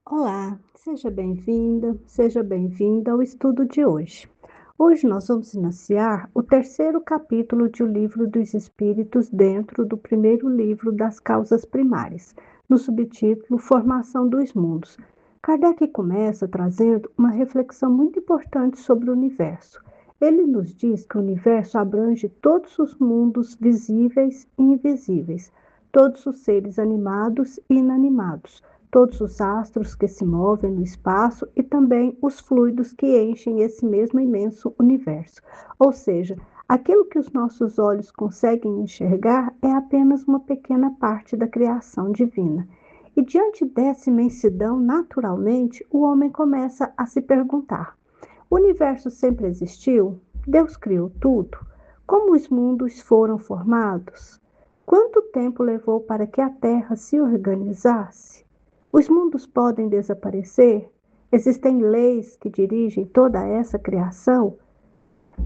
Olá, seja bem-vinda, seja bem-vinda ao estudo de hoje. Hoje nós vamos iniciar o terceiro capítulo de O Livro dos Espíritos dentro do primeiro livro das Causas Primárias, no subtítulo Formação dos Mundos. Kardec começa trazendo uma reflexão muito importante sobre o universo. Ele nos diz que o universo abrange todos os mundos visíveis e invisíveis, todos os seres animados e inanimados, todos os astros que se movem no espaço e também os fluidos que enchem esse mesmo imenso universo. Ou seja, aquilo que os nossos olhos conseguem enxergar é apenas uma pequena parte da criação divina. E diante dessa imensidão, naturalmente, o homem começa a se perguntar: o universo sempre existiu? Deus criou tudo? Como os mundos foram formados? Quanto tempo levou para que a Terra se organizasse? Os mundos podem desaparecer? Existem leis que dirigem toda essa criação?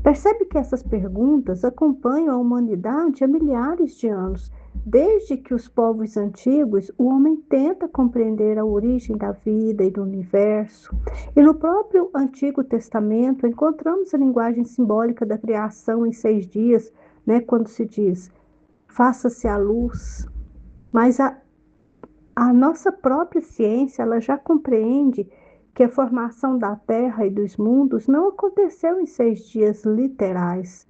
Percebe que essas perguntas acompanham a humanidade há milhares de anos. Desde que os povos antigos, o homem tenta compreender a origem da vida e do universo. E no próprio Antigo Testamento, encontramos a linguagem simbólica da criação em 6 dias, né, quando se diz, faça-se a luz. Mas a nossa própria ciência, ela já compreende que a formação da Terra e dos mundos não aconteceu em 6 dias literais.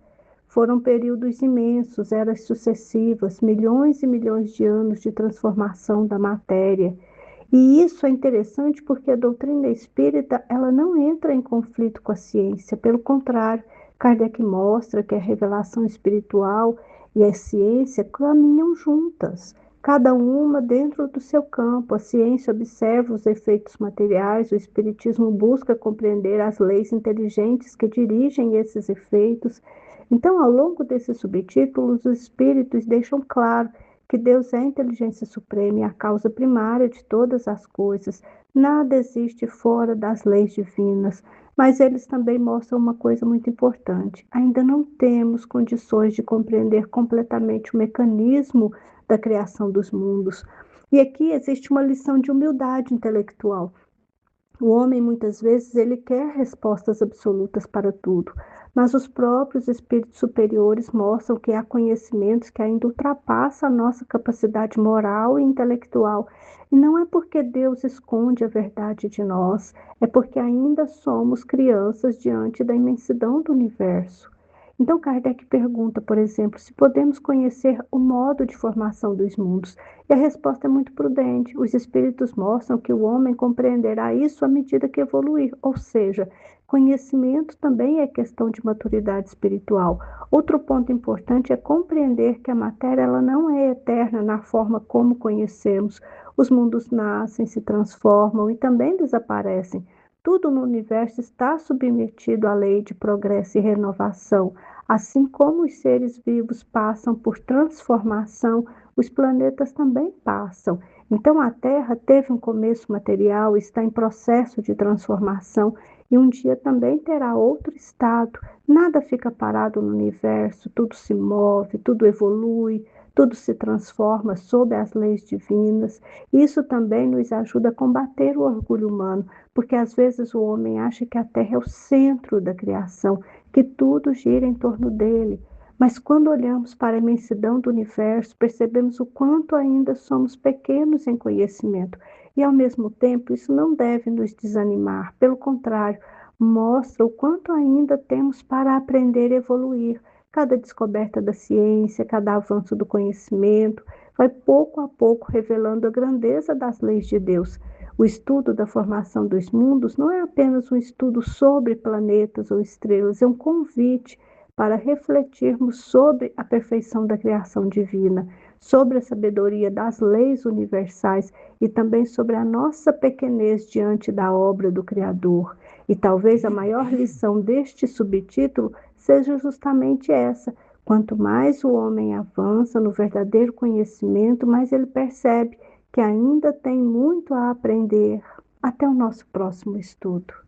Foram períodos imensos, eras sucessivas, milhões e milhões de anos de transformação da matéria. E isso é interessante porque a doutrina espírita, ela não entra em conflito com a ciência. Pelo contrário, Kardec mostra que a revelação espiritual e a ciência caminham juntas, cada uma dentro do seu campo. A ciência observa os efeitos materiais, o espiritismo busca compreender as leis inteligentes que dirigem esses efeitos. Então, ao longo desses subtítulos, os espíritos deixam claro que Deus é a inteligência suprema e a causa primária de todas as coisas. Nada existe fora das leis divinas. Mas eles também mostram uma coisa muito importante: ainda não temos condições de compreender completamente o mecanismo da criação dos mundos. E aqui existe uma lição de humildade intelectual. O homem, muitas vezes, ele quer respostas absolutas para tudo, mas os próprios espíritos superiores mostram que há conhecimentos que ainda ultrapassam a nossa capacidade moral e intelectual. E não é porque Deus esconde a verdade de nós, é porque ainda somos crianças diante da imensidão do universo. Então, Kardec pergunta, por exemplo, se podemos conhecer o modo de formação dos mundos. E a resposta é muito prudente. Os espíritos mostram que o homem compreenderá isso à medida que evoluir, ou seja, conhecimento também é questão de maturidade espiritual. Outro ponto importante é compreender que a matéria, ela não é eterna na forma como conhecemos. Os mundos nascem, se transformam e também desaparecem. Tudo no universo está submetido à lei de progresso e renovação. Assim como os seres vivos passam por transformação, os planetas também passam. Então, a Terra teve um começo material, está em processo de transformação e um dia também terá outro estado. Nada fica parado no universo, tudo se move, tudo evolui, tudo se transforma sob as leis divinas. Isso também nos ajuda a combater o orgulho humano, porque às vezes o homem acha que a Terra é o centro da criação, que tudo gira em torno dele. Mas quando olhamos para a imensidão do universo, percebemos o quanto ainda somos pequenos em conhecimento. E, ao mesmo tempo, isso não deve nos desanimar. Pelo contrário, mostra o quanto ainda temos para aprender e evoluir. Cada descoberta da ciência, cada avanço do conhecimento, vai pouco a pouco revelando a grandeza das leis de Deus. O estudo da formação dos mundos não é apenas um estudo sobre planetas ou estrelas, é um convite para refletirmos sobre a perfeição da criação divina, sobre a sabedoria das leis universais e também sobre a nossa pequenez diante da obra do Criador. E talvez a maior lição deste subtítulo seja justamente essa: quanto mais o homem avança no verdadeiro conhecimento, mais ele percebe que ainda tem muito a aprender. Até o nosso próximo estudo.